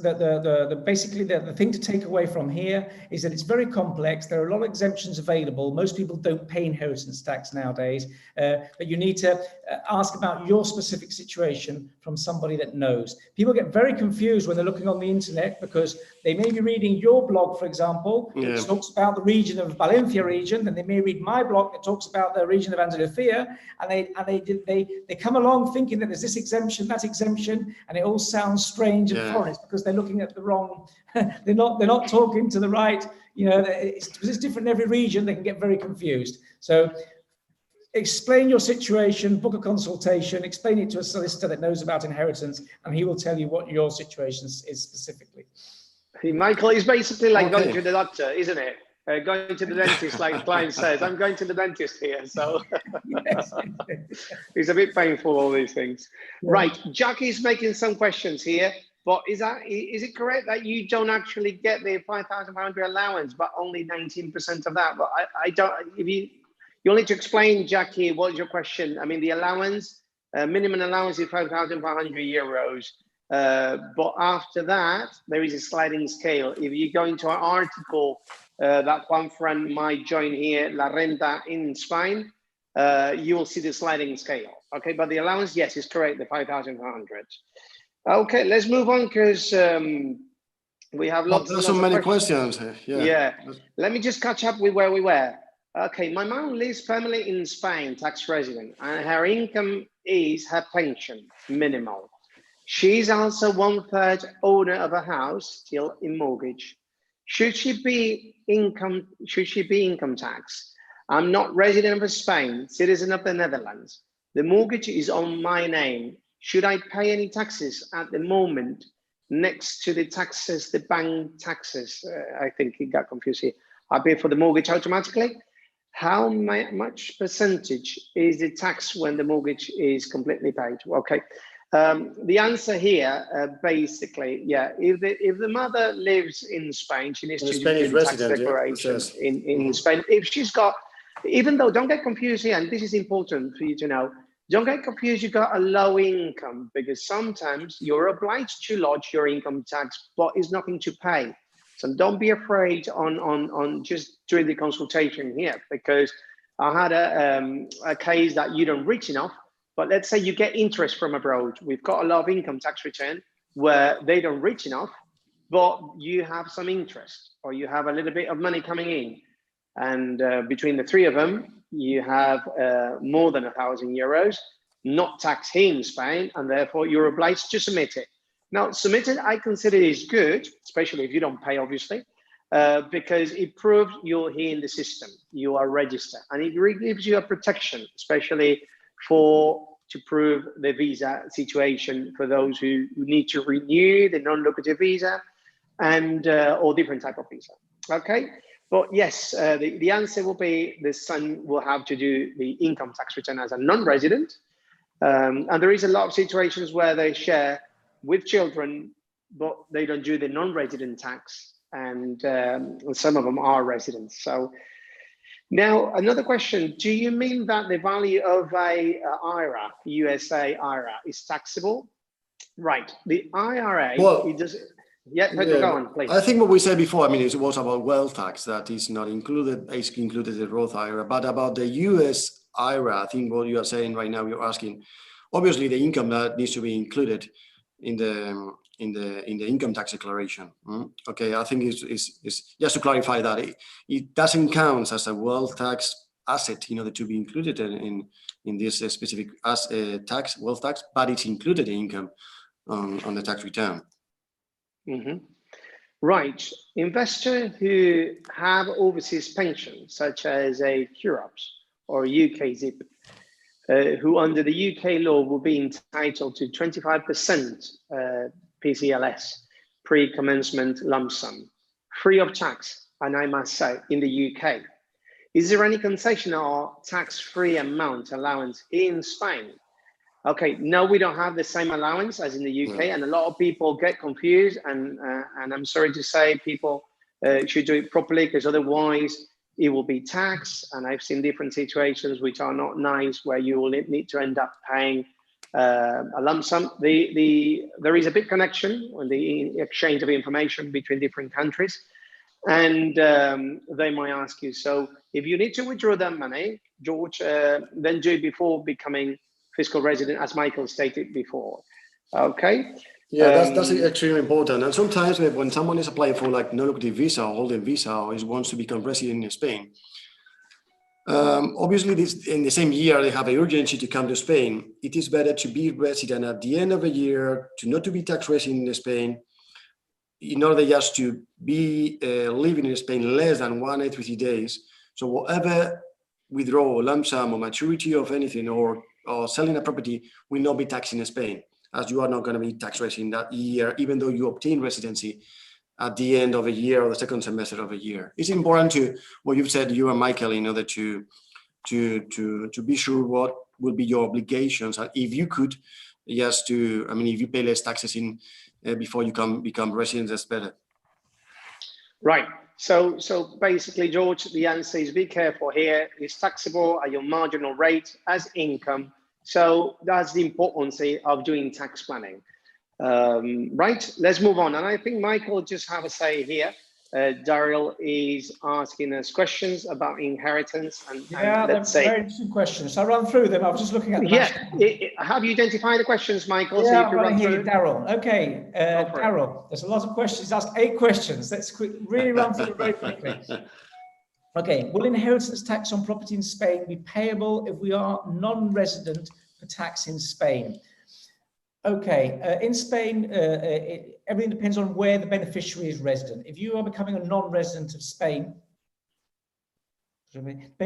basically the thing to take away from here is that it's very complex. There are a lot of exemptions available. Most people don't pay inheritance tax nowadays, but you need to ask about your specific situation from somebody that knows. People get very confused when they're looking on the internet because they may be reading your blog, for example, which talks about the region of Valencia region, and they may read my blog that talks about the region of Andalusia, and they come along thinking that there's this exemption, that exemption, and it all sounds strange and foreign. It's because they're looking at the wrong. they're not talking to the right. You know, it's different in every region. They can get very confused. So, explain your situation, book a consultation, explain it to a solicitor that knows about inheritance, and he will tell you what your situation is specifically. Michael, it's basically like going to the doctor, isn't it? Going to the dentist, like the client says, I'm going to the dentist here. So it's a bit painful, all these things. Yeah. Right, Jackie's making some questions here, but is it correct that you don't actually get the £5,500 allowance, but only 19% of that? But I don't, if you'll need to explain, Jackie, what's your question? I mean, the allowance, minimum allowance is €5,500. But after that, there is a sliding scale. If you go into our article that one friend might join here, La Renta in Spain, you will see the sliding scale. Okay, but the allowance, yes, is correct, the 5,500. Okay, let's move on because we have lots of many questions. Yeah, let me just catch up with where we were. Okay, my mom lives permanently in Spain, tax resident, and her income is her pension, minimal. She's also 1/3 owner of a house, still in mortgage. Should she be income tax? I'm not resident of Spain, citizen of the Netherlands. The mortgage is on my name. Should I pay any taxes at the moment next to the taxes, the bank taxes? I think he got confused here. I pay for the mortgage automatically. How much percentage is the tax when the mortgage is completely paid? Okay. The answer here, basically, if the mother lives in Spain, she needs to do the tax declaration in Spain. If she's got, even though, don't get confused here, and this is important for you to know, Don't get confused, you got a low income, because sometimes you're obliged to lodge your income tax, but it's nothing to pay. So don't be afraid on just doing the consultation here, because I had a case that you don't reach enough, but let's say you get interest from abroad. We've got a lot of income tax return where they don't reach enough, but you have some interest, or you have a little bit of money coming in. And between the three of them, you have more than €1,000, not taxed here in Spain, and therefore you're obliged to submit it. Now, submit it, I consider is good, especially if you don't pay, obviously, because it proves you're here in the system, you are registered, and it really gives you a protection, especially to prove the visa situation for those who need to renew the non-lucrative visa and or different type of visa. Okay, but yes, the answer will be the son will have to do the income tax return as a non-resident, and there is a lot of situations where they share with children, but they don't do the non-resident tax, and some of them are residents. So now another question: do you mean that the value of a IRA, USA IRA, is taxable? Right. The IRA, well, it does. Yeah, Pedro, go on, please. I think what we said before, I mean, it was about wealth tax that is not included, is included the Roth IRA, but about the US IRA, I think what you are saying right now, you're asking, obviously the income that needs to be included in the income tax declaration. Okay, I think it's just to clarify that it doesn't count as a wealth tax asset in order to be included in this specific tax, wealth tax, but it's included in income on the tax return. Mm-hmm. Right. Investors who have overseas pensions, such as a QROPS or UKZIP, who under the UK law will be entitled to 25% PCLS, pre-commencement lump sum, free of tax, and I must say, in the UK. Is there any concession or tax-free amount allowance in Spain? Okay, no, we don't have the same allowance as in the UK, and a lot of people get confused, and I'm sorry to say people should do it properly, because otherwise it will be taxed, and I've seen different situations which are not nice, where you will need to end up paying a lump sum. There is a big connection on the exchange of information between different countries, and they might ask you, so if you need to withdraw that money, George, then do it before becoming fiscal resident, as Michael stated before. Okay. Yeah, that's extremely important. And sometimes when someone is applying for like non-lucrative visa or holding visa, or wants to become resident in Spain, obviously in the same year they have an urgency to come to Spain. It is better to be resident at the end of the year, not to be tax resident in Spain, in order just to be living in Spain less than 183 days. So whatever withdrawal, lump sum, or maturity of anything, or selling a property will not be taxed in Spain, as you are not going to be tax resident that year, even though you obtain residency at the end of a year or the second semester of a year. It's important to what you've said, you and Michael, in order to be sure what will be your obligations, and if you could, if you pay less taxes in before you become residents, that's better. Right. So basically, George, the answer is be careful here. It's taxable at your marginal rate as income. So that's the importance of doing tax planning. Right, let's move on. And I think Michael just have a say here. Daryl is asking us questions about inheritance. And let's say, very interesting questions. So I'll run through them. I was just looking at the have you identified the questions, Michael? Yeah, so you I'm can run through Daryl. Okay, Daryl, there's a lot of questions. He's asked 8 questions. Let's really run through it very quickly. Okay, will inheritance tax on property in Spain be payable if we are non-resident for tax in Spain? Okay, in Spain, everything depends on where the beneficiary is resident. If you are becoming a non-resident of Spain, it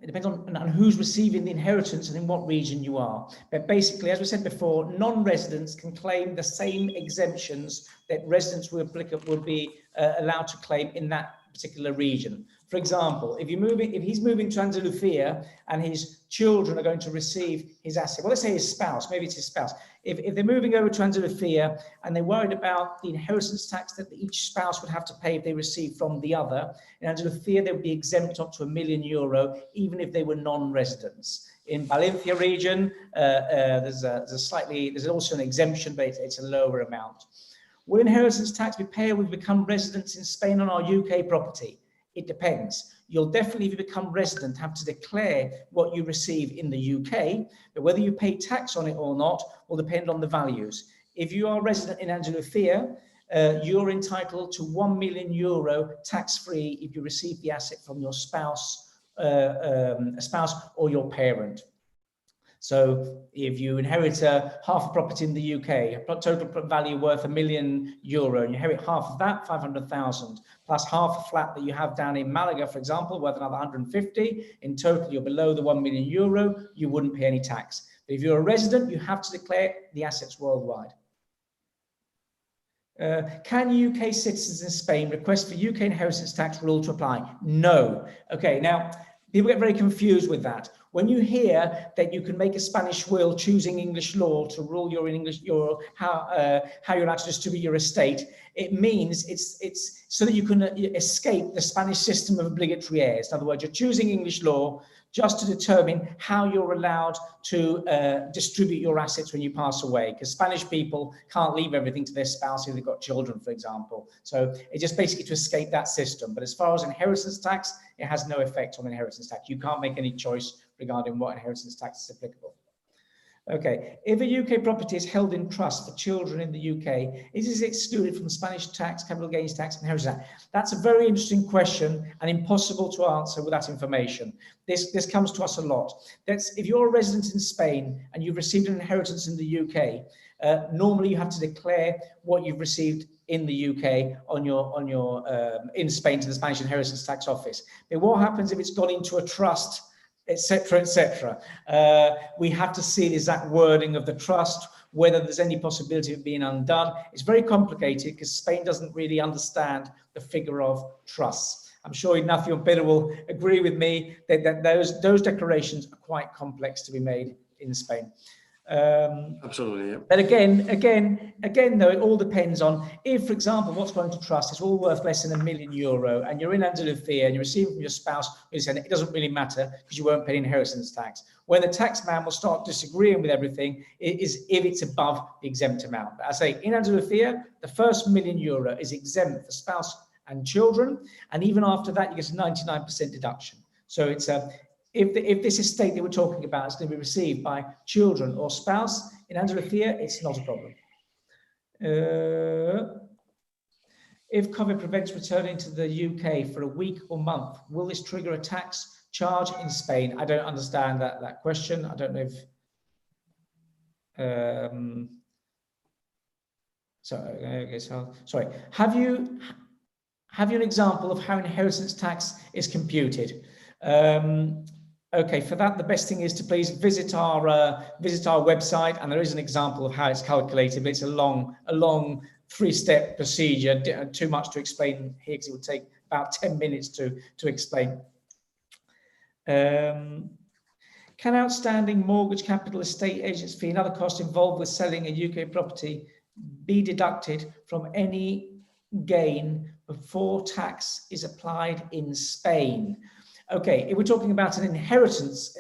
depends on who's receiving the inheritance and in what region you are. But basically, as we said before, non-residents can claim the same exemptions that residents would be allowed to claim in that particular region. For example, if he's moving to Andalusia and his children are going to receive his asset, well, let's say his spouse, maybe it's his spouse. If they're moving over to Andalusia and they're worried about the inheritance tax that each spouse would have to pay if they receive from the other, in Andalusia they would be exempt up to €1 million, even if they were non-residents. In Valencia region, there's also an exemption, but it's a lower amount. Will inheritance tax be payable if we become residents in Spain on our UK property? It depends. You'll definitely, if you become resident, have to declare what you receive in the UK, but whether you pay tax on it or not will depend on the values. If you are resident in Andalusia, you're entitled to €1 million tax-free if you receive the asset from your spouse, a spouse or your parent. So if you inherit half a property in the UK, a total value worth €1 million, and you inherit half of that, 500,000, plus half a flat that you have down in Malaga, for example, worth another 150, in total you're below the €1 million, you wouldn't pay any tax. But if you're a resident, you have to declare the assets worldwide. Can UK citizens in Spain request for UK inheritance tax rule to apply? No. Okay, now people get very confused with that. When you hear that you can make a Spanish will choosing English law to rule how you're allowed to distribute your estate, it means it's so that you can escape the Spanish system of obligatory heirs. In other words, you're choosing English law just to determine how you're allowed to distribute your assets when you pass away, because Spanish people can't leave everything to their spouse if they've got children, for example. So it's just basically to escape that system. But as far as inheritance tax, it has no effect on inheritance tax. You can't make any choice regarding what inheritance tax is applicable. Okay, if a UK property is held in trust for children in the UK, is it excluded from Spanish tax, capital gains tax, and inheritance tax? That's a very interesting question and impossible to answer without information. This comes to us a lot. If you're a resident in Spain and you've received an inheritance in the UK, normally you have to declare what you've received in the UK in Spain to the Spanish Inheritance Tax Office. But what happens if it's gone into a trust, etc., etc.? We have to see the exact wording of the trust, whether there's any possibility of being undone. It's very complicated because Spain doesn't really understand the figure of trusts. I'm sure Ignacio and Pedro will agree with me that those declarations are quite complex to be made in Spain. Absolutely. Yeah. But again, though, it all depends on if, for example, what's going to trust is all worth less than €1 million, and you're in Andalusia and you're receiving from your spouse, it doesn't really matter because you won't pay inheritance tax. When the tax man will start disagreeing with everything is if it's above the exempt amount. But I say in Andalusia, the first €1 million is exempt for spouse and children, and even after that, you get a 99% deduction. So it's if this estate that we're talking about is going to be received by children or spouse in Andalusia, it's not a problem. If COVID prevents returning to the UK for a week or month, will this trigger a tax charge in Spain? I don't understand that question. I don't know if... sorry. Have you an example of how inheritance tax is computed? Okay, for that, the best thing is to please visit our website, and there is an example of how it's calculated, but it's a long 3-step procedure, too much to explain here because it would take about 10 minutes to explain. Can outstanding mortgage, capital, estate agents fee and other costs involved with selling a UK property be deducted from any gain before tax is applied in Spain? Okay, if we're talking about an inheritance,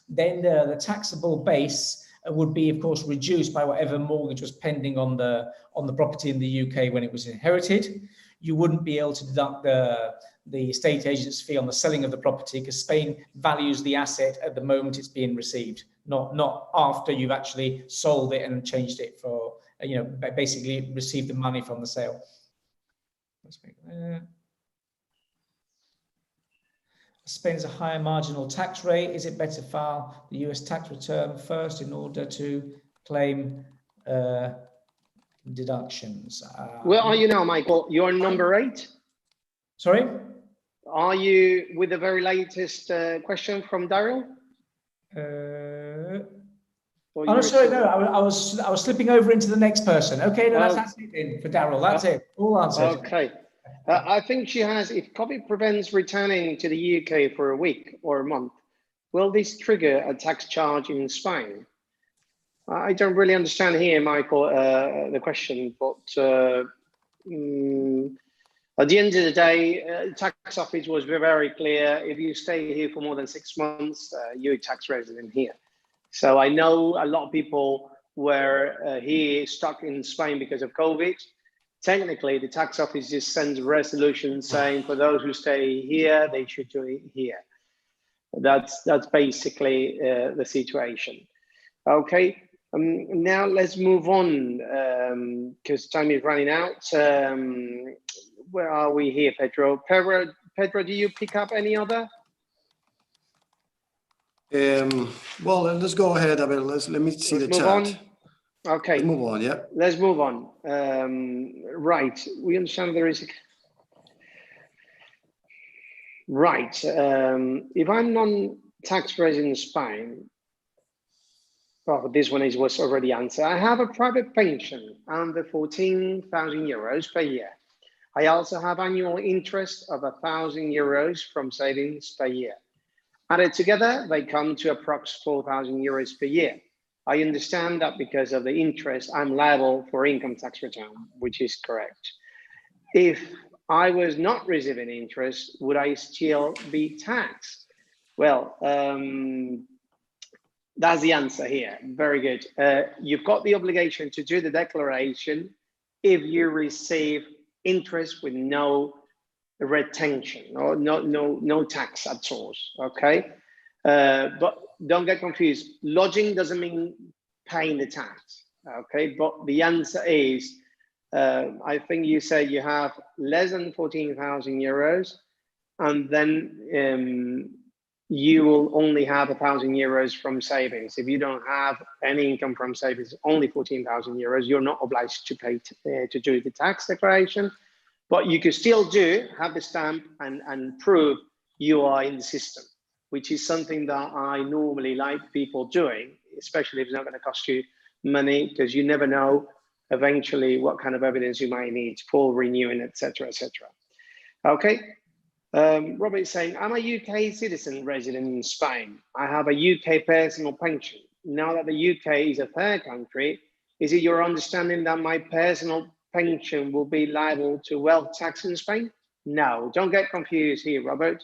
then the taxable base would be, of course, reduced by whatever mortgage was pending on the property in the UK when it was inherited. You wouldn't be able to deduct the estate agent's fee on the selling of the property because Spain values the asset at the moment it's being received, not after you've actually sold it and changed it for, basically received the money from the sale. Let's make that. Spain has a higher marginal tax rate. Is it better to file the US tax return first in order to claim deductions? Where are you now, Michael? You're number 8? Sorry? Are you with the very latest question from Daryl? Oh, no, sorry, no, I was slipping over into the next person. Okay, no, that's it then for Daryl. That's it. All answered. Okay. I think she has, if COVID prevents returning to the UK for a week or a month, will this trigger a tax charge in Spain? I don't really understand here, Michael, the question, but at the end of the day, tax office was very clear. If you stay here for more than 6 months, you're a tax resident here. So I know a lot of people were here stuck in Spain because of COVID. Technically, the tax office just sends a resolution saying for those who stay here, they should do it here. That's basically the situation. Okay, now let's move on because time is running out. Where are we here, Pedro? Pedro, do you pick up any other? Well, let's go ahead. I mean, let me see the chat. On. Okay. Let's move on, yeah. Let's move on. Right, we understand there is... Right, if I'm non-tax resident in Spain, well, this one was already answered. I have a private pension under 14,000 euros per year. I also have annual interest of 1,000 euros from savings per year. Added together, they come to approx 4,000 euros per year. I understand that because of the interest, I'm liable for income tax return, which is correct. If I was not receiving interest, would I still be taxed? Well, that's the answer here. Very good. You've got the obligation to do the declaration if you receive interest with no retention or no tax at all. Okay, but don't get confused. Lodging doesn't mean paying the tax. Okay, but the answer is I think you said you have less than 14,000 euros, and then you will only have 1,000 euros from savings. If you don't have any income from savings, only 14,000 euros, you're not obliged to pay to do the tax declaration. But you can still have the stamp and prove you are in the system, which is something that I normally like people doing, especially if it's not going to cost you money, because you never know eventually what kind of evidence you might need for renewing, etc., etc. Okay. Robert is saying, I'm a UK citizen resident in Spain. I have a UK personal pension. Now that the UK is a third country, is it your understanding that my personal pension will be liable to wealth tax in Spain? No, don't get confused here, Robert.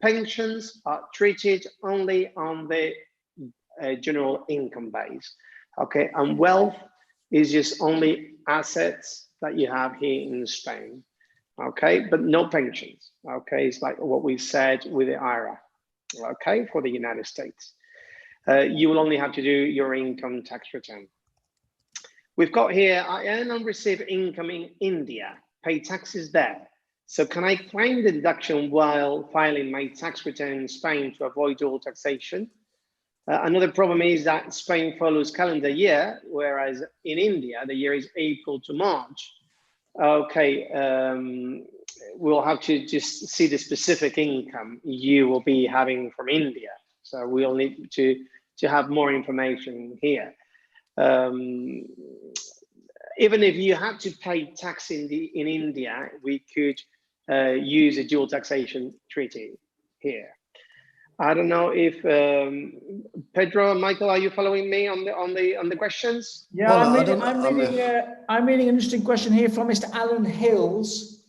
Pensions are treated only on the general income base, okay? And wealth is just only assets that you have here in Spain, okay? But no pensions, okay? It's like what we said with the IRA, okay, for the United States. You will only have to do your income tax return. We've got here, I earn and receive income in India, pay taxes there. So can I claim the deduction while filing my tax return in Spain to avoid dual taxation? Another problem is that Spain follows calendar year, whereas in India, the year is April to March. Okay, we'll have to just see the specific income you will be having from India. So we'll need to have more information here. Even if you had to pay tax in India, we could use a dual taxation treaty here. I don't know if Pedro and Michael, are you following me on the questions? Yeah, well, I'm reading an interesting question here from Mr. Alan Hills.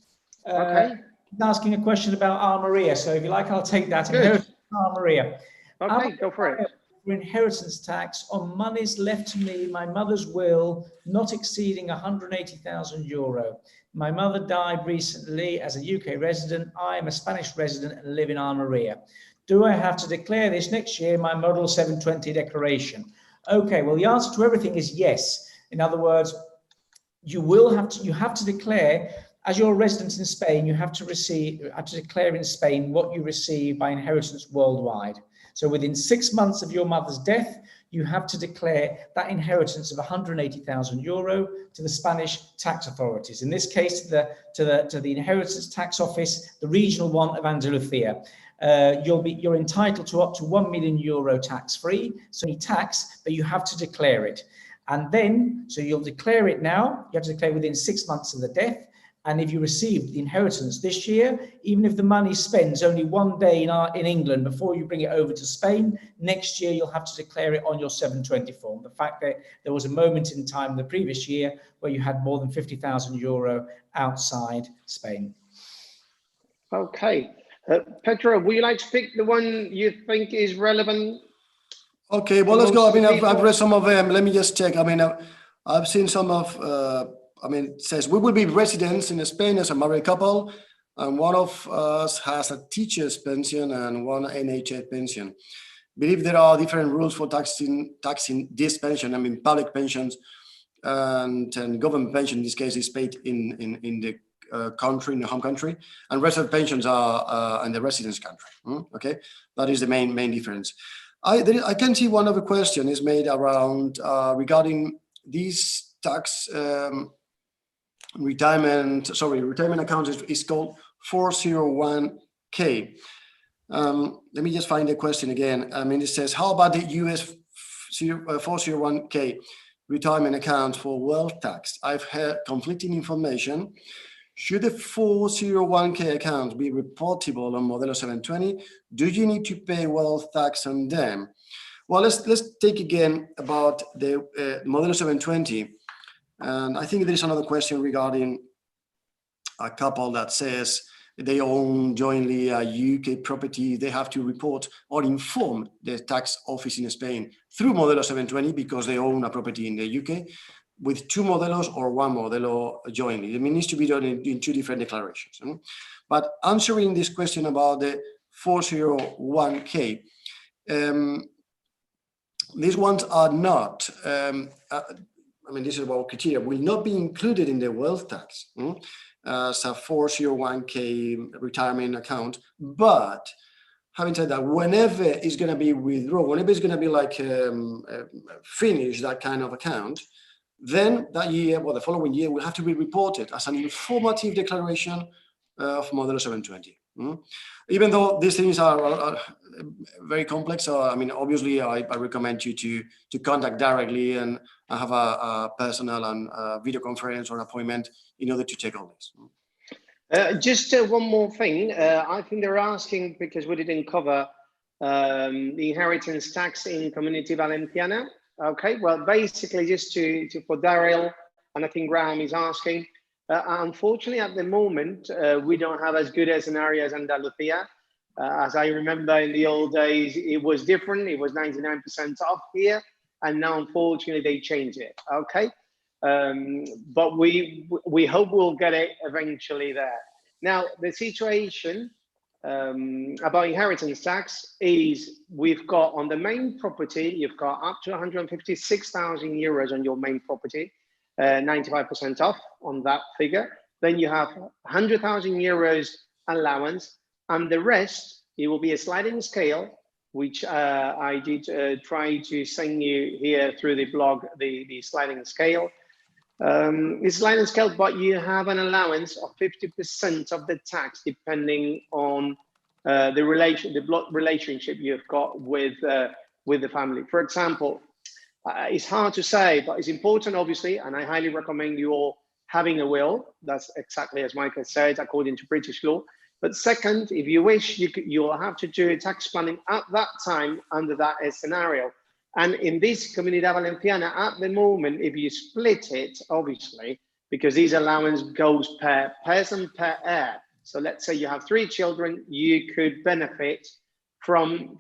Okay. He's asking a question about 𝐴 So if you like, I'll take that. Inheritance 𝐴. Okay, go for it. For inheritance tax on monies left to me, my mother's will, not exceeding 180,000 euro. My mother died recently as a UK resident. I am a Spanish resident and live in 𝐴. Do I have to declare this next year, my Model 720 declaration? Okay, well, the answer to everything is yes. In other words, you have to declare, as you're a resident in Spain, you have to declare in Spain what you receive by inheritance worldwide. So within 6 months of your mother's death, you have to declare that inheritance of 180,000 euro to the Spanish tax authorities. In this case, to the inheritance tax office, the regional one of Andalusia. You're entitled to up to 1 million euro tax-free, so any tax, but you have to declare it. And then, so you'll declare it now, you have to declare within 6 months of the death, And if you receive the inheritance this year, even if the money spends only 1 day in England before you bring it over to Spain, next year you'll have to declare it on your 720 form. The fact that there was a moment in time the previous year where you had more than €50,000 outside Spain. Okay. Pedro, would you like to pick the one you think is relevant? Okay, well, let's go. I mean, I've read some of them. Let me just check. I mean, I've seen some of, I mean, it says, we will be residents in Spain as a married couple, and one of us has a teacher's pension and one NHS pension. Believe there are different rules for taxing this pension. I mean, public pensions and government pension in this case is paid in the country, in the home country, and resident pensions are in the residence country. Okay, that is the main difference. I can see one of the question is made around regarding these tax retirement account is called 401k. Let me just find the question again. I mean, it says, how about the US 401k retirement account for wealth tax? I've heard conflicting information. Should the 401k account be reportable on Modelo 720? Do you need to pay wealth tax on them? Well, let's take again about the Modelo 720. And I think there's another question regarding a couple that says they own jointly a UK property. They have to report or inform the tax office in Spain through Modelo 720 because they own a property in the UK with 2 modelos or 1 modelo jointly. It needs to be done in 2 different declarations. But answering this question about the 401k, these ones are not, I mean, this is about criteria, will not be included in the wealth tax as a 401k retirement account. But having said that, whenever it's going to be withdrawn, whenever it's going to be like finish that kind of account, then that year, well, the following year will have to be reported as an informative declaration of Modelo 720. Even though these things are very complex, so I mean, obviously, I recommend you to contact directly and have a personal and video conference or appointment in order to check all this. Just one more thing. I think they're asking, because we didn't cover the inheritance tax in Comunidad Valenciana. Okay, well, basically, just for Daryl, and I think Graham is asking, unfortunately, at the moment, we don't have as good a scenario as Andalusia. As I remember in the old days, it was different. It was 99% off here. And now, unfortunately, they changed it. Okay. But we hope we'll get it eventually there. Now, the situation about inheritance tax is we've got on the main property, you've got up to €156,000 on your main property, 95% off on that figure. Then you have €100,000 allowance, and the rest, it will be a sliding scale, which I did try to send you here through the blog, the sliding scale. It's sliding scale, but you have an allowance of 50% of the tax, depending on the blood relationship you've got with the family. For example, it's hard to say, but it's important, obviously, and I highly recommend you all having a will. That's exactly as Michael said, according to British law. But second, if you wish, you'll have to do tax planning at that time under that scenario. And in this Comunidad Valenciana, at the moment, if you split it, obviously, because this allowance goes per person per heir. So let's say you have 3 children, you could benefit from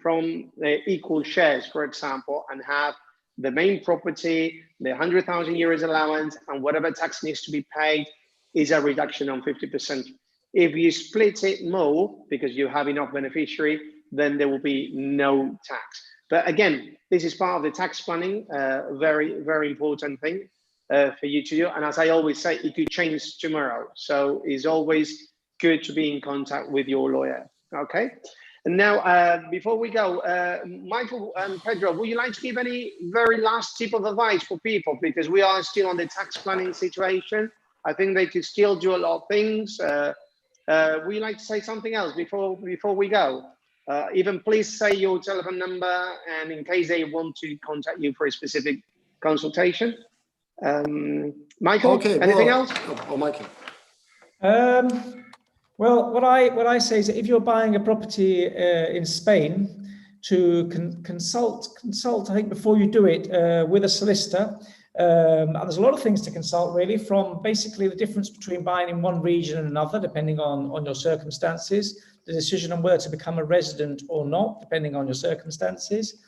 the equal shares, for example, and have the main property, the €100,000 allowance, and whatever tax needs to be paid is a reduction on 50%. If you split it more, because you have enough beneficiary, then there will be no tax. But again, this is part of the tax planning, very, very important thing for you to do. And as I always say, it could change tomorrow. So it's always good to be in contact with your lawyer, okay? And now, before we go, Michael and Pedro, would you like to give any very last tip of advice for people? Because we are still on the tax planning situation. I think they could still do a lot of things. Would you like to say something else before we go? Even please say your telephone number, and in case they want to contact you for a specific consultation. Michael, okay, anything else? Oh, Michael. Well, what I say is that if you're buying a property in Spain, to consult, I think, before you do it with a solicitor. And there's a lot of things to consult, really, from basically the difference between buying in one region and another, depending on your circumstances, the decision on whether to become a resident or not, depending on your circumstances.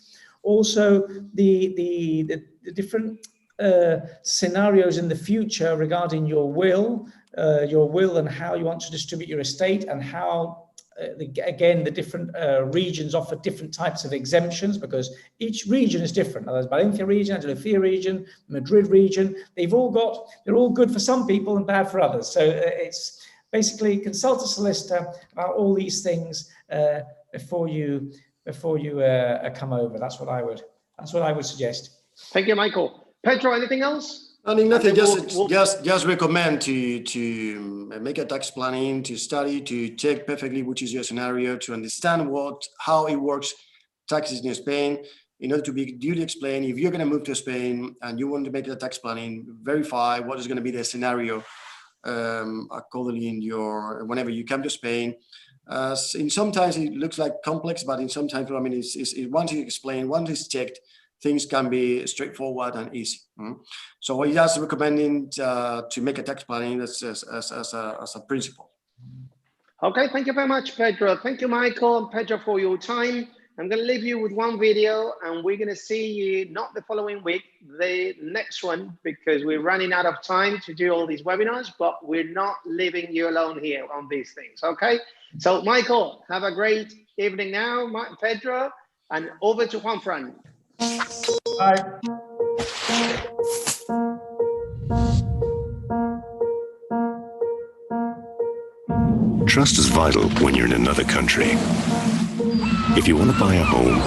Also, the different scenarios in the future regarding your will and how you want to distribute your estate, and how again, the different regions offer different types of exemptions, because each region is different. There's Valencia region, Andalusia region, Madrid region. They're all good for some people and bad for others. So it's basically consult a solicitor about all these things before you come over. That's what I would suggest. Thank you, Michael. Pedro, anything else? I mean, nothing. Just recommend to make a tax planning, to study, to check perfectly which is your scenario, to understand how it works, taxes in Spain, in order to be duly explained. If you're going to move to Spain and you want to make a tax planning, verify what is going to be the scenario accordingly whenever you come to Spain. In sometimes it looks like complex, but in sometimes, I mean, it's once you explain, once it's checked, things can be straightforward and easy. So we're just recommending to make a tax planning as a principle. Okay, thank you very much, Pedro. Thank you, Michael and Pedro, for your time. I'm going to leave you with one video, and we're going to see you not the following week, the next one, because we're running out of time to do all these webinars, but we're not leaving you alone here on these things, okay? So, Michael, have a great evening now, Pedro, and over to Juanfran. Bye. Trust is vital when you're in another country. If you want to buy a home,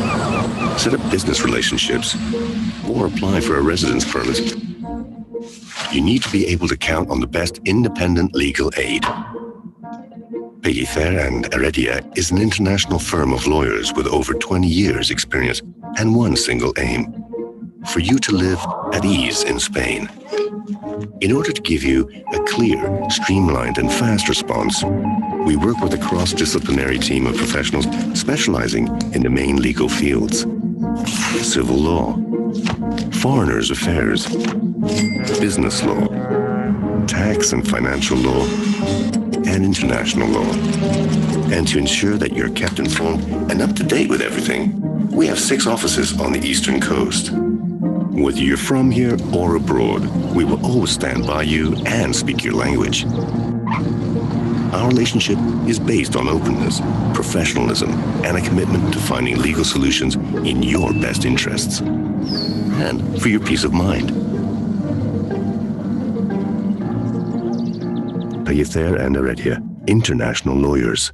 set up business relationships, or apply for a residence permit, you need to be able to count on the best independent legal aid. Pellicer and Heredia is an international firm of lawyers with over 20 years' experience and one single aim: for you to live at ease in Spain. In order to give you a clear, streamlined, and fast response, we work with a cross-disciplinary team of professionals specializing in the main legal fields: civil law, foreigners' affairs, business law, tax and financial law, and international law. And to ensure that you're kept informed and up to date with everything, we have 6 offices on the Eastern Coast. Whether you're from here or abroad, we will always stand by you and speak your language. Our relationship is based on openness, professionalism, and a commitment to finding legal solutions in your best interests and for your peace of mind. Pellicer and Heredia, international lawyers.